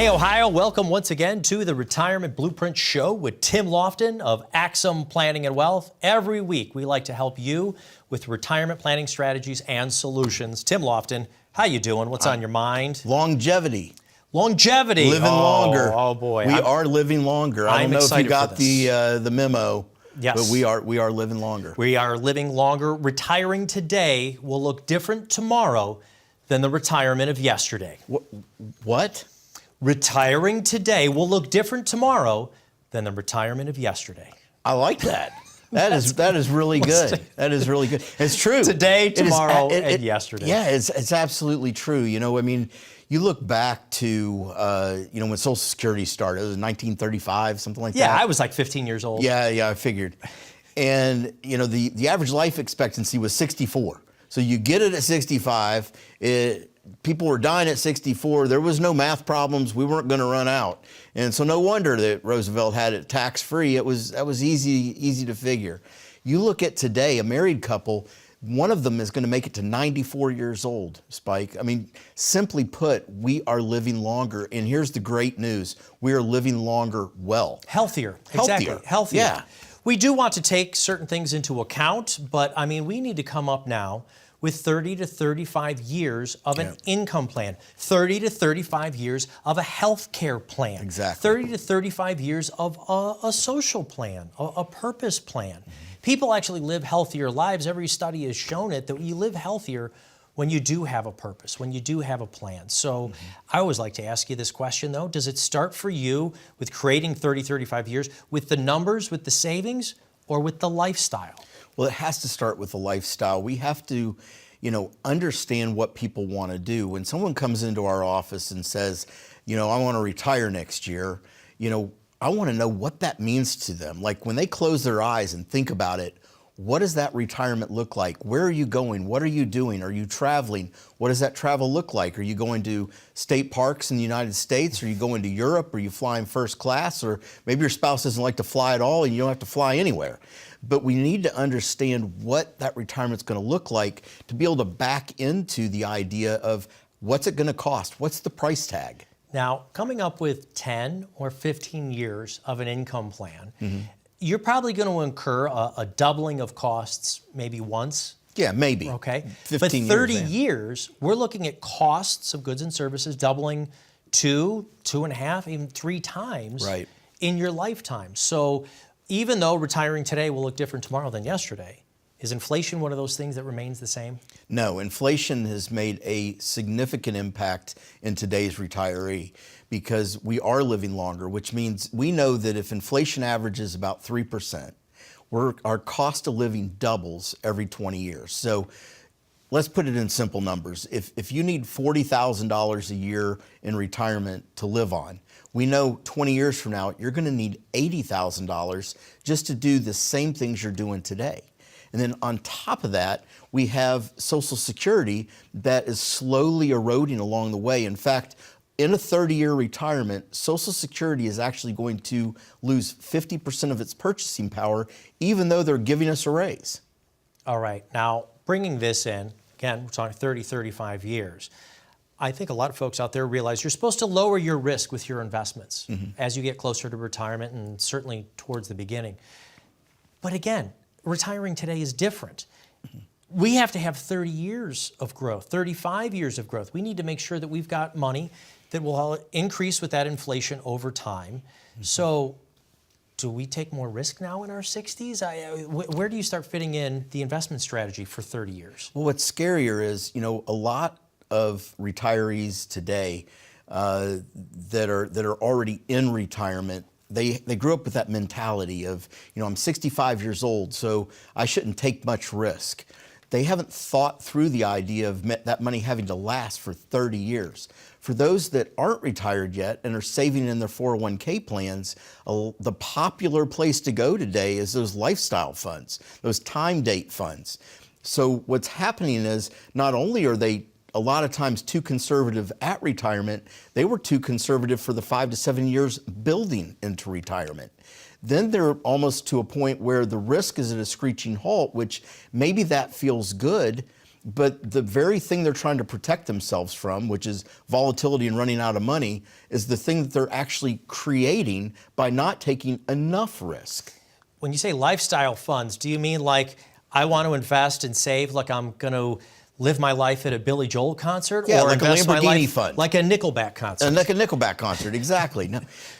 Hey, Ohio, welcome once again to the Retirement Blueprint Show with Tim Lofton of Axum Planning and Wealth. Every week, we like to help you with retirement planning strategies and solutions. Tim Lofton, how you doing? What's on your mind? Longevity. Longevity. Living longer. Oh, boy. We are living longer. I don't know if you got the memo. Yes. But we are living longer. We are living longer. Retiring today will look different tomorrow than the retirement of yesterday. What? Retiring today will look different tomorrow than the retirement of yesterday. I like that. That is really good. That is really good. It's true. Today, tomorrow, and yesterday. Yeah, it's absolutely true. You know, I mean, you look back to, when Social Security started, it was 1935, something like that. Yeah, I was like 15 years old. Yeah, I figured. And, the average life expectancy was 64. So you get it at 65. People were dying at 64. There was no math problems. We weren't going to run out. And so no wonder that Roosevelt had it tax-free. That was easy to figure. You look at today, a married couple, one of them is going to make it to 94 years old, Spike. I mean, simply put, we are living longer. And here's the great news. We are living longer well. Healthier. Exactly. Healthier. Yeah. We do want to take certain things into account, but I mean, we need to come up now with 30 to 35 years of an income plan, 30 to 35 years of a health care plan, exactly. 30 to 35 years of a social plan, a purpose plan. Mm-hmm. People actually live healthier lives. Every study has shown it that you live healthier when you do have a purpose, when you do have a plan. So I always like to ask you this question though, does it start for you with creating 30, 35 years with the numbers, with the savings, or with the lifestyle? Well, it has to start with the lifestyle. We have to, understand what people want to do. When someone comes into our office and says, I want to retire next year, I want to know what that means to them. Like when they close their eyes and think about it, what does that retirement look like? Where are you going? What are you doing? Are you traveling? What does that travel look like? Are you going to state parks in the United States? Are you going to Europe? Are you flying first class? Or maybe your spouse doesn't like to fly at all and you don't have to fly anywhere. But we need to understand what that retirement's going to look like to be able to back into the idea of what's it going to cost? What's the price tag? Now, coming up with 10 or 15 years of an income plan, you're probably going to incur a doubling of costs maybe once. Yeah, maybe. Okay. 15 but 30 years, years, we're looking at costs of goods and services doubling 2.5, even 3 times in your lifetime. So even though retiring today will look different tomorrow than yesterday, is inflation one of those things that remains the same? No, inflation has made a significant impact in today's retiree because we are living longer, which means we know that if inflation averages about 3%, our cost of living doubles every 20 years. So let's put it in simple numbers. If you need $40,000 a year in retirement to live on, we know 20 years from now, you're going to need $80,000 just to do the same things you're doing today. And then on top of that, we have Social Security that is slowly eroding along the way. In fact, in a 30-year retirement, Social Security is actually going to lose 50% of its purchasing power, even though they're giving us a raise. All right. Now, bringing this in, again, we're talking 30, 35 years. I think a lot of folks out there realize you're supposed to lower your risk with your investments as you get closer to retirement and certainly towards the beginning. But again, retiring today is different. We have to have 30 years of growth, 35 years of growth. We need to make sure that we've got money that will increase with that inflation over time. So do we take more risk now in our 60s? Where do you start fitting in the investment strategy for 30 years? Well, what's scarier is, a lot of retirees today that are already in retirement, they grew up with that mentality of, I'm 65 years old, so I shouldn't take much risk. They haven't thought through the idea of that money having to last for 30 years. For those that aren't retired yet and are saving in their 401k plans, the popular place to go today is those lifestyle funds, those time date funds. So what's happening is not only are they a lot of times too conservative at retirement, they were too conservative for the 5 to 7 years building into retirement. Then they're almost to a point where the risk is at a screeching halt, which maybe that feels good But the very thing they're trying to protect themselves from, which is volatility and running out of money, is the thing that they're actually creating by not taking enough risk. When you say lifestyle funds, do you mean like I want to invest and save like I'm going to live my life at a Billy Joel concert? Yeah, or like a invest my Lamborghini life fund. like a Nickelback concert? Like a Nickelback concert, exactly.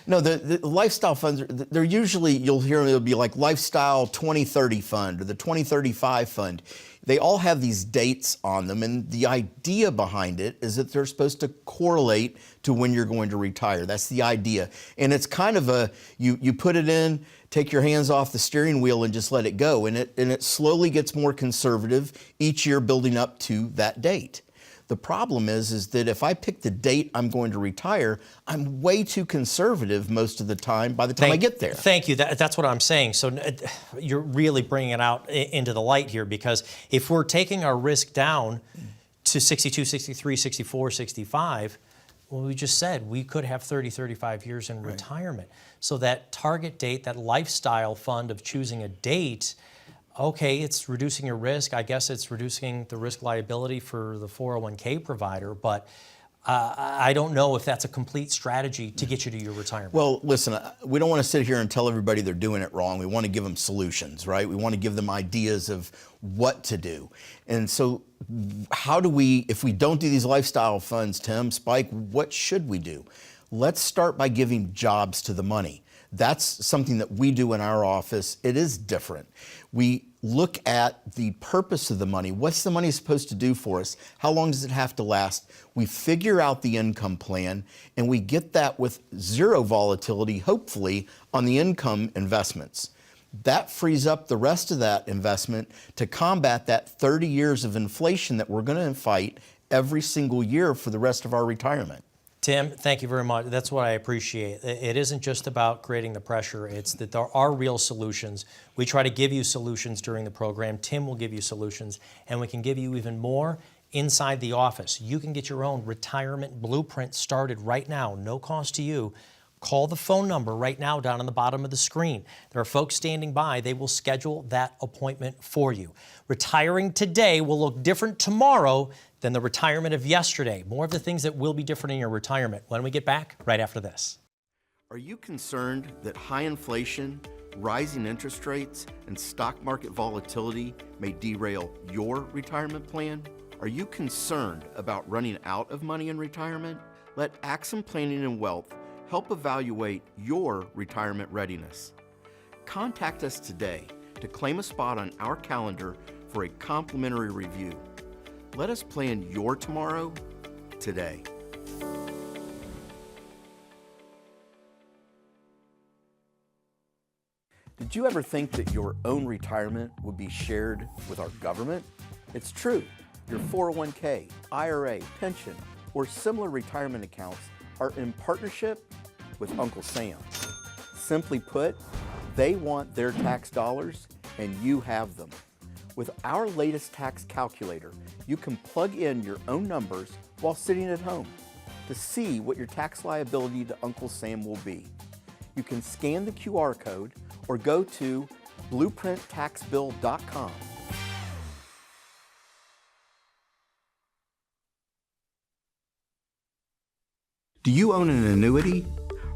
No, the lifestyle funds, they're usually, you'll hear it'll be like Lifestyle 2030 Fund or the 2035 Fund. They all have these dates on them, and the idea behind it is that they're supposed to correlate to when you're going to retire. That's the idea. And it's kind of a, you put it in, take your hands off the steering wheel and just let it go. And it slowly gets more conservative each year building up to that date. The problem is that if I pick the date I'm going to retire, I'm way too conservative most of the time by the time I get there. Thank you. That's what I'm saying. So you're really bringing it out into the light here, because if we're taking our risk down to 62, 63, 64, 65, well, we just said we could have 30, 35 years in retirement. So that target date, that lifestyle fund of choosing a date, okay, it's reducing your risk. I guess it's reducing the risk liability for the 401k provider, but I don't know if that's a complete strategy to get you to your retirement. Well, listen, we don't want to sit here and tell everybody they're doing it wrong. We want to give them solutions, right? We want to give them ideas of what to do. And so how do we, if we don't do these lifestyle funds, Tim, Spike, what should we do? Let's start by giving jobs to the money. That's something that we do in our office. It is different. We look at the purpose of the money. What's the money supposed to do for us? How long does it have to last? We figure out the income plan, and we get that with zero volatility, hopefully, on the income investments. That frees up the rest of that investment to combat that 30 years of inflation that we're going to fight every single year for the rest of our retirement. Tim, thank you very much. That's what I appreciate. It isn't just about creating the pressure. It's that there are real solutions. We try to give you solutions during the program. Tim will give you solutions, and we can give you even more inside the office. You can get your own retirement blueprint started right now, no cost to you. Call the phone number right now down on the bottom of the screen. There are folks standing by. They will schedule that appointment for you. Retiring today will look different tomorrow than the retirement of yesterday. More of the things that will be different in your retirement when we get back right after this. Are you concerned that high inflation, rising interest rates, and stock market volatility may derail your retirement plan? Are you concerned about running out of money in retirement? Let Axum Planning and Wealth help evaluate your retirement readiness. Contact us today to claim a spot on our calendar for a complimentary review. Let us plan your tomorrow today. Did you ever think that your own retirement would be shared with our government? It's true. Your 401k, IRA, pension, or similar retirement accounts are in partnership with Uncle Sam. Simply put, they want their tax dollars and you have them. With our latest tax calculator, you can plug in your own numbers while sitting at home to see what your tax liability to Uncle Sam will be. You can scan the QR code or go to blueprinttaxbill.com. Do you own an annuity?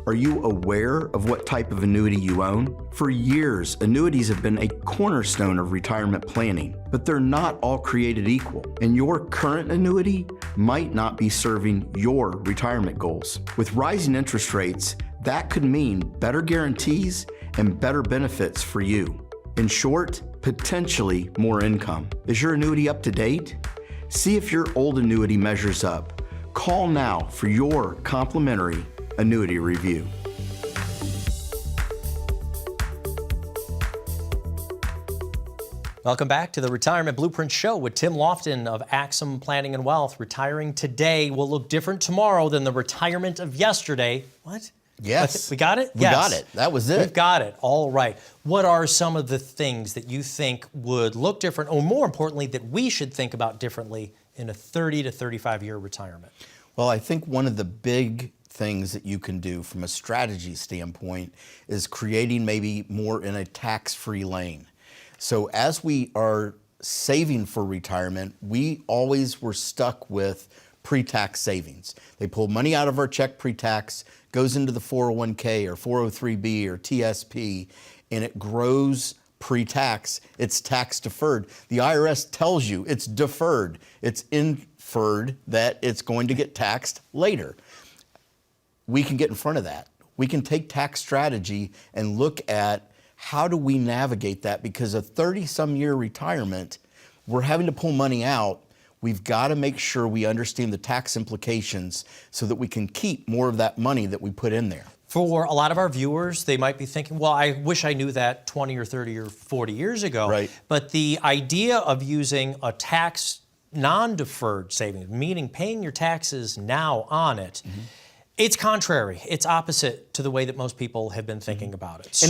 Are you aware of what type of annuity you own? For years, annuities have been a cornerstone of retirement planning, but they're not all created equal, and your current annuity might not be serving your retirement goals. With rising interest rates, that could mean better guarantees and better benefits for you. In short, potentially more income. Is your annuity up to date? See if your old annuity measures up. Call now for your complimentary annuity review. Welcome back to the Retirement Blueprint Show with Tim Lofton of Axum Planning and Wealth. Retiring today will look different tomorrow than the retirement of yesterday. What? Yes. We got it? We got it. That was it. We've got it. All right. What are some of the things that you think would look different, or more importantly, that we should think about differently in a 30 to 35 year retirement? Well, I think one of the big things that you can do from a strategy standpoint is creating maybe more in a tax-free lane. So as we are saving for retirement, we always were stuck with pre-tax savings. They pull money out of our check pre-tax, goes into the 401k or 403b or TSP, and it grows pre-tax. It's tax deferred. The IRS tells you it's deferred. It's inferred that it's going to get taxed later. We can get in front of that. We can take tax strategy and look at how do we navigate that, because a 30-some year retirement, we're having to pull money out. We've got to make sure we understand the tax implications so that we can keep more of that money that we put in there. For a lot of our viewers, they might be thinking, well, I wish I knew that 20 or 30 or 40 years ago. Right. But the idea of using a tax non-deferred savings, meaning paying your taxes now on it, it's contrary. It's opposite to the way that most people have been thinking about it.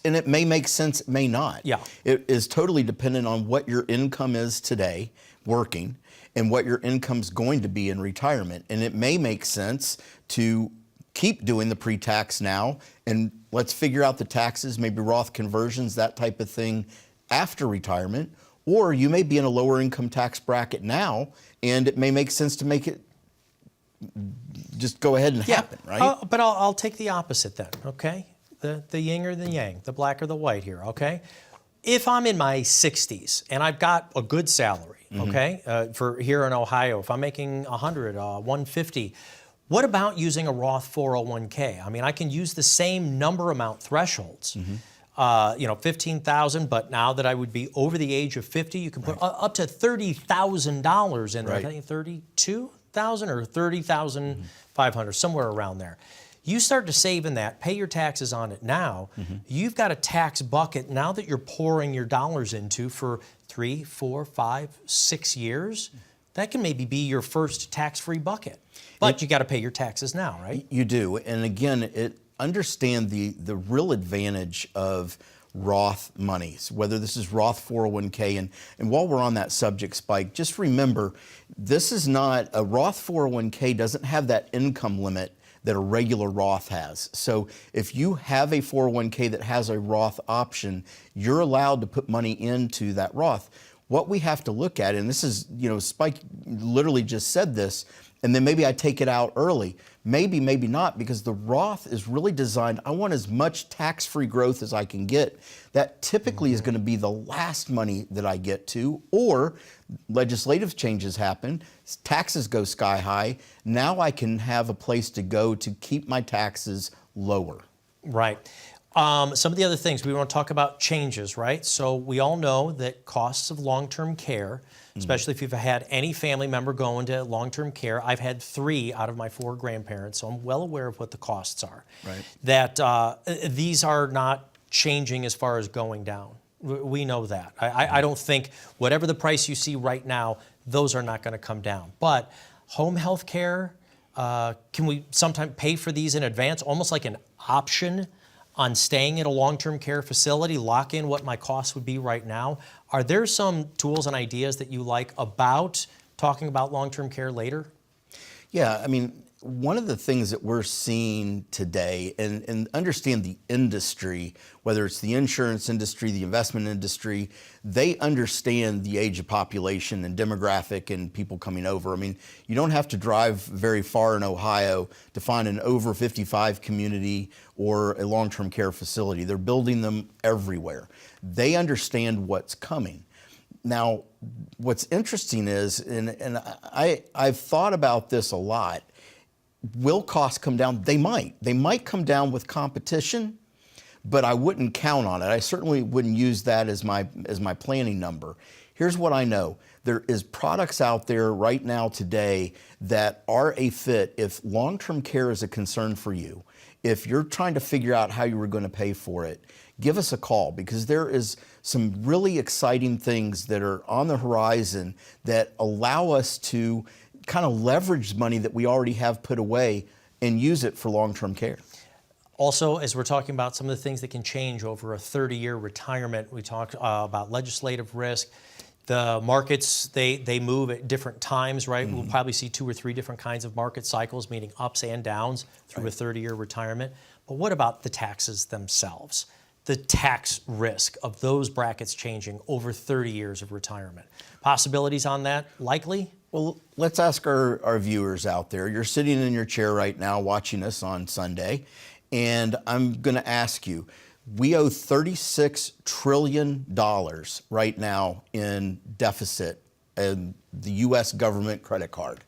And it may make sense, it may not. Yeah. It is totally dependent on what your income is today working and what your income's going to be in retirement. And it may make sense to keep doing the pre-tax now and let's figure out the taxes, maybe Roth conversions, that type of thing after retirement. Or you may be in a lower income tax bracket now and it may make sense to make it just go ahead and happen, right? But I'll take the opposite then, okay? The yin or the yang, the black or the white here, okay? If I'm in my 60s and I've got a good salary, okay, for here in Ohio, if I'm making 100, 150, what about using a Roth 401k? I mean, I can use the same number amount thresholds, 15,000, but now that I would be over the age of 50, you can put up to $30,000 in there. I think 32,000 or 30,500, somewhere around there. You start to save in that, pay your taxes on it now. You've got a tax bucket now that you're pouring your dollars into for 3, 4, 5, 6 years. That can maybe be your first tax-free bucket. But you got to pay your taxes now, right? You do. And again, understand the real advantage of Roth monies, whether this is Roth 401k. And while we're on that subject, Spike, just remember, this is not, a Roth 401k doesn't have that income limit that a regular Roth has. So if you have a 401k that has a Roth option, you're allowed to put money into that Roth. What we have to look at, and this is, Spike literally just said this, and then maybe I take it out early. Maybe, maybe not, because the Roth is really designed, I want as much tax-free growth as I can get. That typically is going to be the last money that I get to, or legislative changes happen, taxes go sky high. Now I can have a place to go to keep my taxes lower. Right. Some of the other things we want to talk about changes, right? So we all know that costs of long-term care, especially if you've had any family member go into long-term care. I've had 3 out of my 4 grandparents, so I'm well aware of what the costs are. Right. That these are not changing as far as going down. We know that. I don't think whatever the price you see right now, those are not going to come down. But home health care, can we sometimes pay for these in advance, almost like an option on staying at a long-term care facility, lock in what my costs would be right now? Are there some tools and ideas that you like about talking about long-term care later? Yeah, I mean, one of the things that we're seeing today, and understand the industry, whether it's the insurance industry, the investment industry, they understand the age of population and demographic and people coming over. I mean, you don't have to drive very far in Ohio to find an over 55 community or a long-term care facility. They're building them everywhere. They understand what's coming. Now, what's interesting is, and I've thought about this a lot, will costs come down? They might. They might come down with competition, but I wouldn't count on it. I certainly wouldn't use that as my planning number. Here's what I know. There is products out there right now today that are a fit if long-term care is a concern for you. If you're trying to figure out how you were going to pay for it, give us a call, because there is some really exciting things that are on the horizon that allow us to kind of leverage money that we already have put away and use it for long-term care. Also, as we're talking about some of the things that can change over a 30-year retirement, we talked about legislative risk. The markets, they move at different times, right? We'll probably see 2 or 3 different kinds of market cycles, meaning ups and downs through a 30-year retirement. But what about the taxes themselves? the tax risk of those brackets changing over 30 years of retirement? Possibilities on that? Likely? Well, let's ask our viewers out there. You're sitting in your chair right now watching us on Sunday, and I'm going to ask you, we owe $36 trillion right now in deficit in the U.S. government credit card.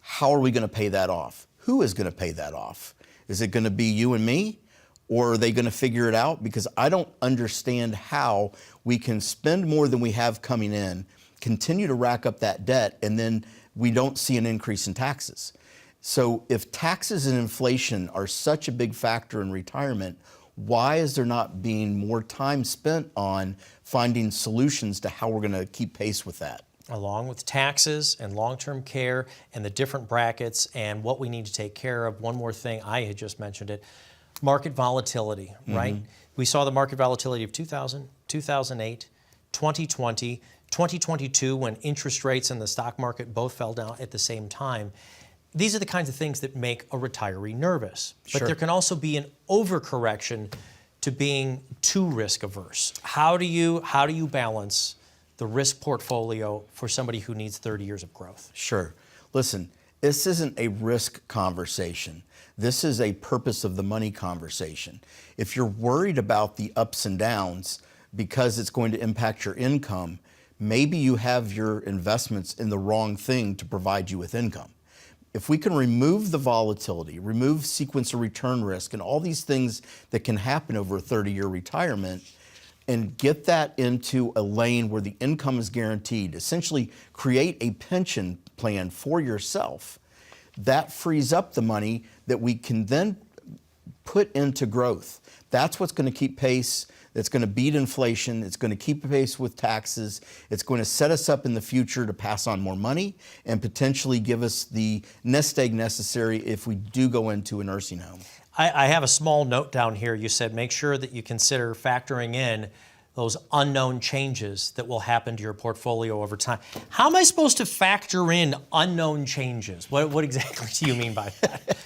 How are we going to pay that off? Who is going to pay that off? Is it going to be you and me? Or are they going to figure it out? Because I don't understand how we can spend more than we have coming in, continue to rack up that debt, and then we don't see an increase in taxes. So if taxes and inflation are such a big factor in retirement, why is there not being more time spent on finding solutions to how we're going to keep pace with that? Along with taxes and long-term care and the different brackets and what we need to take care of, one more thing, I had just mentioned it, market volatility, right? We saw the market volatility of 2000, 2008, 2020, 2022 when interest rates and the stock market both fell down at the same time. These are the kinds of things that make a retiree nervous. But there can also be an overcorrection to being too risk averse. How do you balance the risk portfolio for somebody who needs 30 years of growth? Sure. Listen, this isn't a risk conversation. This is a purpose of the money conversation. If you're worried about the ups and downs because it's going to impact your income, maybe you have your investments in the wrong thing to provide you with income. If we can remove the volatility, remove sequence of return risk, and all these things that can happen over a 30-year retirement, and get that into a lane where the income is guaranteed, essentially create a pension plan for yourself, that frees up the money that we can then put into growth. That's what's going to keep pace. That's going to beat inflation. It's going to keep pace with taxes. It's going to set us up in the future to pass on more money and potentially give us the nest egg necessary if we do go into a nursing home. I have a small note down here. You said make sure that you consider factoring in those unknown changes that will happen to your portfolio over time. How am I supposed to factor in unknown changes? What exactly do you mean by that?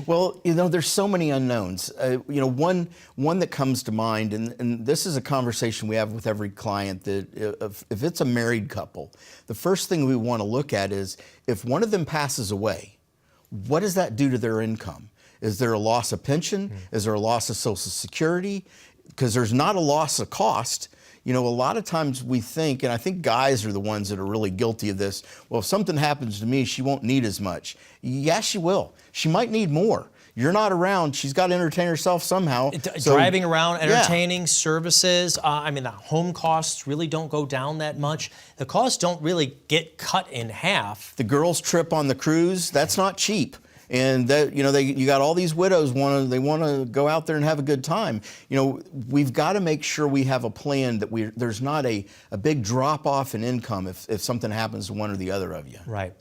Well, there's so many unknowns. One that comes to mind, and this is a conversation we have with every client, that if it's a married couple, the first thing we want to look at is if one of them passes away, what does that do to their income? Is there a loss of pension? Is there a loss of Social Security? Because there's not a loss of cost. A lot of times we think, and I think guys are the ones that are really guilty of this, well, if something happens to me, she won't need as much. Yeah, she will. She might need more. You're not around. She's got to entertain herself somehow. Driving around, entertaining, services. The home costs really don't go down that much. The costs don't really get cut in half. The girls' trip on the cruise, that's not cheap. And that, you got all these widows they want to go out there and have a good time. We've got to make sure we have a plan that there's not a big drop off in income if something happens to one or the other of you. Right.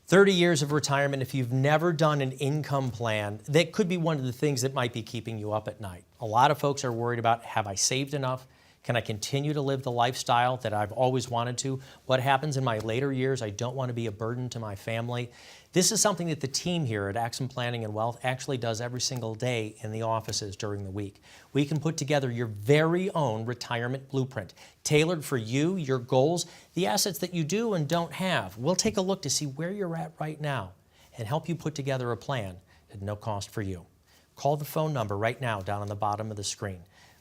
30 years of retirement, if you've never done an income plan, that could be one of the things that might be keeping you up at night. A lot of folks are worried about, have I saved enough? Can I continue to live the lifestyle that I've always wanted to? What happens in my later years? I don't want to be a burden to my family. This is something that the team here at Axim Planning and Wealth actually does every single day in the offices during the week. We can put together your very own retirement blueprint, tailored for you, your goals, the assets that you do and don't have. We'll take a look to see where you're at right now and help you put together a plan at no cost for you. Call the phone number right now down on the bottom of the screen.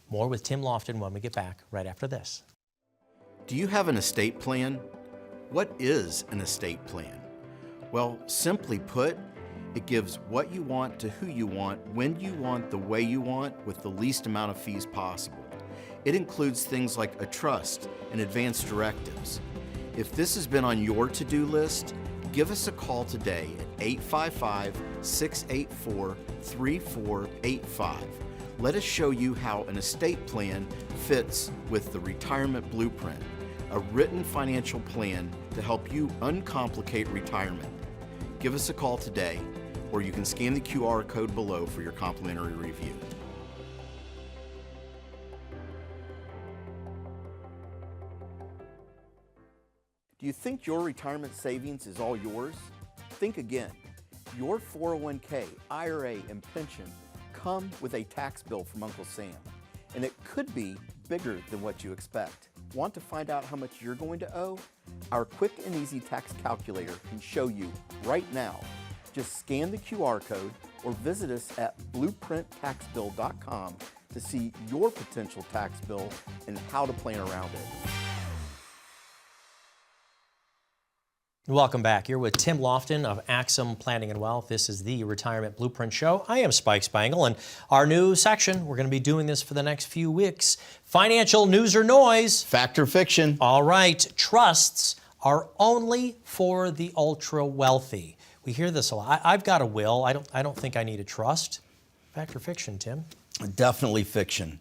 More with Tim Lofton when we get back right after this. Do you have an estate plan? What is an estate plan? Well, simply put, it gives what you want to who you want, when you want, the way you want, with the least amount of fees possible. It includes things like a trust and advance directives. If this has been on your to-do list, give us a call today at 855-684-3485. Let us show you how an estate plan fits with the retirement blueprint, a written financial plan to help you uncomplicate retirement. Give us a call today, or you can scan the QR code below for your complimentary review. Do you think your retirement savings is all yours? Think again. Your 401k, IRA, and pension come with a tax bill from Uncle Sam. and it could be bigger than what you expect. Want to find out how much you're going to owe? Our quick and easy tax calculator can show you right now. Just scan the QR code or visit us at blueprinttaxbill.com to see your potential tax bill and how to plan around it. Welcome back. You're with Tim Lofton of Axum Planning and Wealth. This is the Retirement Blueprint Show. I am Spike Spangle, and our new section, we're going to be doing this for the next few weeks. Financial news or noise. Fact or fiction? All right. Trusts are only for the ultra wealthy. We hear this a lot. I've got a will. I don't think I need a trust. Fact or fiction, Tim? Definitely fiction.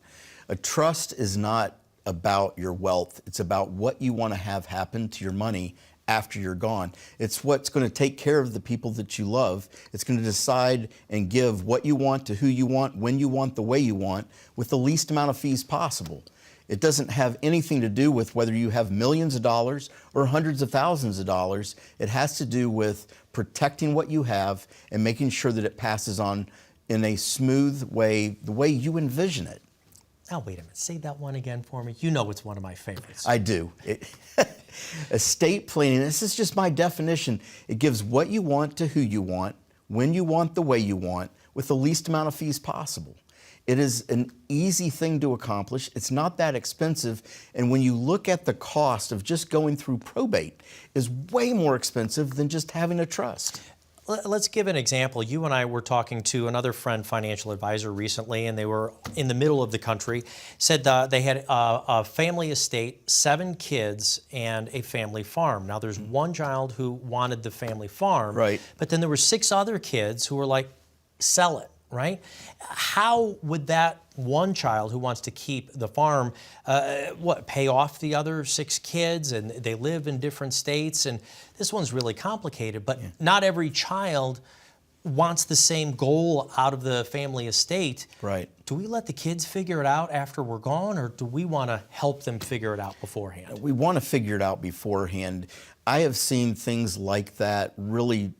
A trust is not about your wealth. It's about what you want to have happen to your money after you're gone. It's what's going to take care of the people that you love. It's going to decide and give what you want to who you want, when you want, the way you want, with the least amount of fees possible. It doesn't have anything to do with whether you have millions of dollars or hundreds of thousands of dollars. It has to do with protecting what you have and making sure that it passes on in a smooth way, the way you envision it. Now, wait a minute. Say that one again for me. You know it's one of my favorites. I do. Estate planning, this is just my definition. It gives what you want to who you want, when you want, the way you want, with the least amount of fees possible. It is an easy thing to accomplish. It's not that expensive. And when you look at the cost of just going through probate, is way more expensive than just having a trust. Let's give an example. You and I were talking to another friend, financial advisor, recently, and they were in the middle of the country. Said they had a family estate, 7 kids, and a family farm. Now, there's one child who wanted the family farm, right? But then there were 6 other kids who were like, sell it, right? How would that one child who wants to keep the farm, pay off the other 6 kids, and they live in different states, and this one's really complicated, but not every child wants the same goal out of the family estate. Right. Do we let the kids figure it out after we're gone, or do we want to help them figure it out beforehand? We want to figure it out beforehand. I have seen things like that really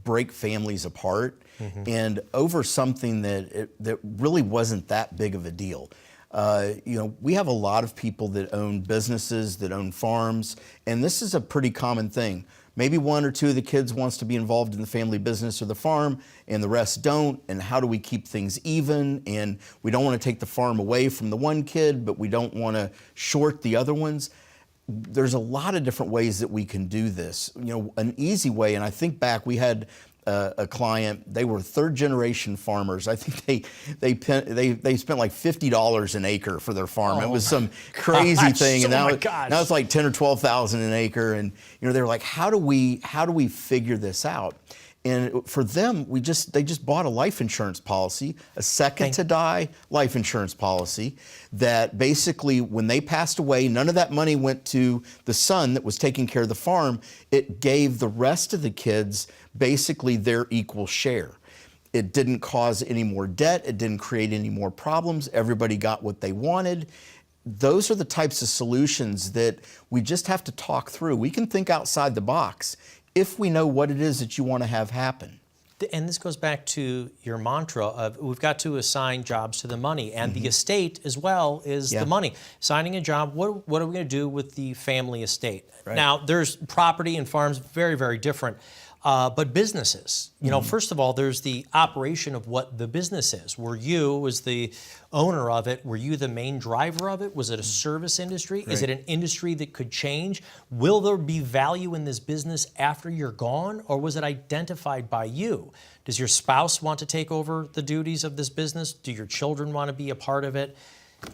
break families apart, and over something that really wasn't that big of a deal. We have a lot of people that own businesses, that own farms, and this is a pretty common thing. Maybe 1 or 2 of the kids wants to be involved in the family business or the farm, and the rest don't. And how do we keep things even? And we don't want to take the farm away from the one kid, but we don't want to short the other ones. There's a lot of different ways that we can do this. An easy way, and I think back, we had a client. They were 3rd generation farmers. I think they spent like $50 an acre for their farm. It was some crazy thing, and now it's like 10 or 12,000 an acre. And they were like, how do we figure this out? And for them, they just bought a life insurance policy, a second to die life insurance policy, that basically when they passed away, none of that money went to the son that was taking care of the farm. It gave the rest of the kids basically their equal share. It didn't cause any more debt. It didn't create any more problems. Everybody got what they wanted. Those are the types of solutions that we just have to talk through. We can think outside the box if we know what it is that you want to have happen. And this goes back to your mantra of we've got to assign jobs to the money, and the estate as well is the money. Signing a job, what are we going to do with the family estate? Right. Now, there's property and farms, very, very different. But businesses, first of all, there's the operation of what the business is. Were you, as the owner of it, were you the main driver of it? Was it a service industry? Right. Is it an industry that could change? Will there be value in this business after you're gone, or was it identified by you? Does your spouse want to take over the duties of this business? Do your children want to be a part of it?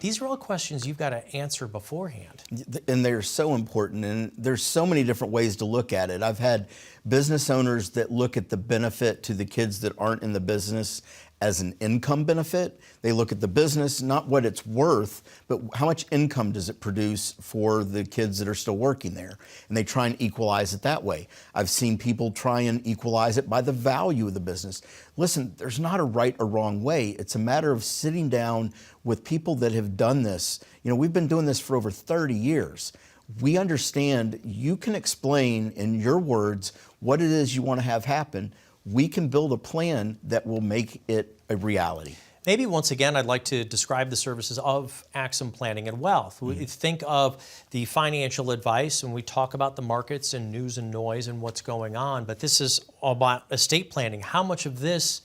These are all questions you've got to answer beforehand. And they're so important, and there's so many different ways to look at it. I've had business owners that look at the benefit to the kids that aren't in the business as an income benefit. They look at the business, not what it's worth, but how much income does it produce for the kids that are still working there. And they try and equalize it that way. I've seen people try and equalize it by the value of the business. Listen, there's not a right or wrong way. It's a matter of sitting down with people that have done this. We've been doing this for over 30 years. We understand you can explain in your words what it is you want to have happen. We can build a plan that will make it a reality. Maybe once again, I'd like to describe the services of Axum Planning and Wealth. We think of the financial advice when we talk about the markets and news and noise and what's going on, but this is all about estate planning. How much of this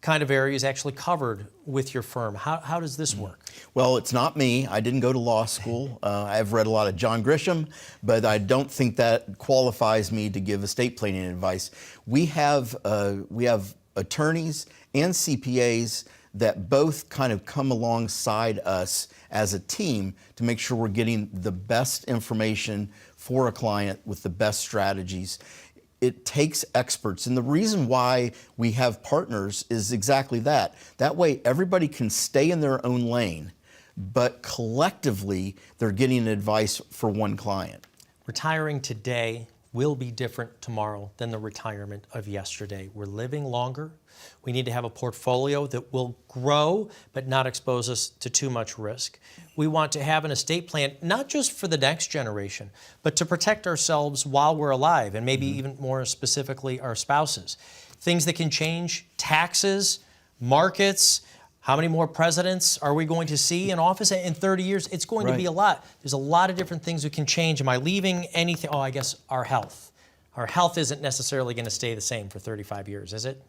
kind of area is actually covered with your firm? How does this work? Well, it's not me. I didn't go to law school. I've read a lot of John Grisham, but I don't think that qualifies me to give estate planning advice. We have attorneys and CPAs that both kind of come alongside us as a team to make sure we're getting the best information for a client with the best strategies. It takes experts, and the reason why we have partners is exactly that. That way everybody can stay in their own lane, but collectively they're getting advice for one client. Retiring today will be different tomorrow than the retirement of yesterday. We're living longer. We need to have a portfolio that will grow but not expose us to too much risk. We want to have an estate plan, not just for the next generation, but to protect ourselves while we're alive, and maybe even more specifically our spouses. Things that can change: taxes, markets. How many more presidents are we going to see in office in 30 years? It's going to be a lot. There's a lot of different things that can change. Am I leaving anything? Oh, I guess our health. Our health isn't necessarily going to stay the same for 35 years, is it?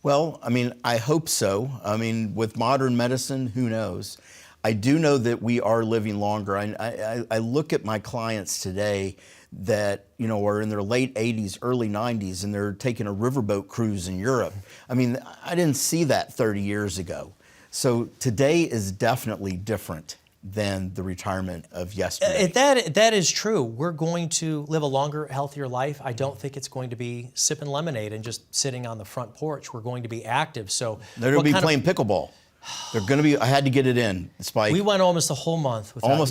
Well, I mean, I hope so. I mean, with modern medicine, who knows? I do know that we are living longer. I look at my clients today that, you know, are in their late 80s, early 90s, and they're taking a riverboat cruise in Europe. I mean, I didn't see that 30 years ago. So today is definitely different than the retirement of yesterday. That is true. We're going to live a longer, healthier life. I don't think it's going to be sipping lemonade and just sitting on the front porch. We're going to be active. So they're going to be playing pickleball. They're going to be. I had to get it in, Spike. We went almost a whole month without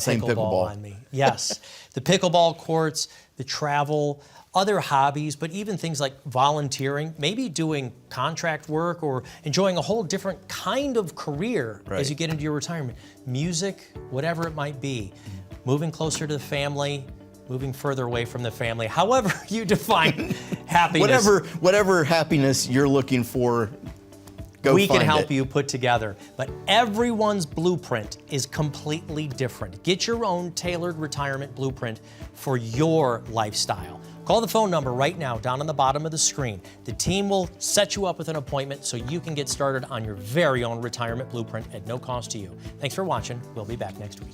saying pickleball on me. Yes, the pickleball courts, the travel, other hobbies, but even things like volunteering, maybe doing contract work or enjoying a whole different kind of career as you get into your retirement. Music, whatever it might be, moving closer to the family, moving further away from the family, however you define happiness. Whatever happiness you're looking for, we can help you put together. But everyone's blueprint is completely different. Get your own tailored retirement blueprint for your lifestyle. Call the phone number right now down on the bottom of the screen. The team will set you up with an appointment so you can get started on your very own retirement blueprint at no cost to you. Thanks for watching. We'll be back next week.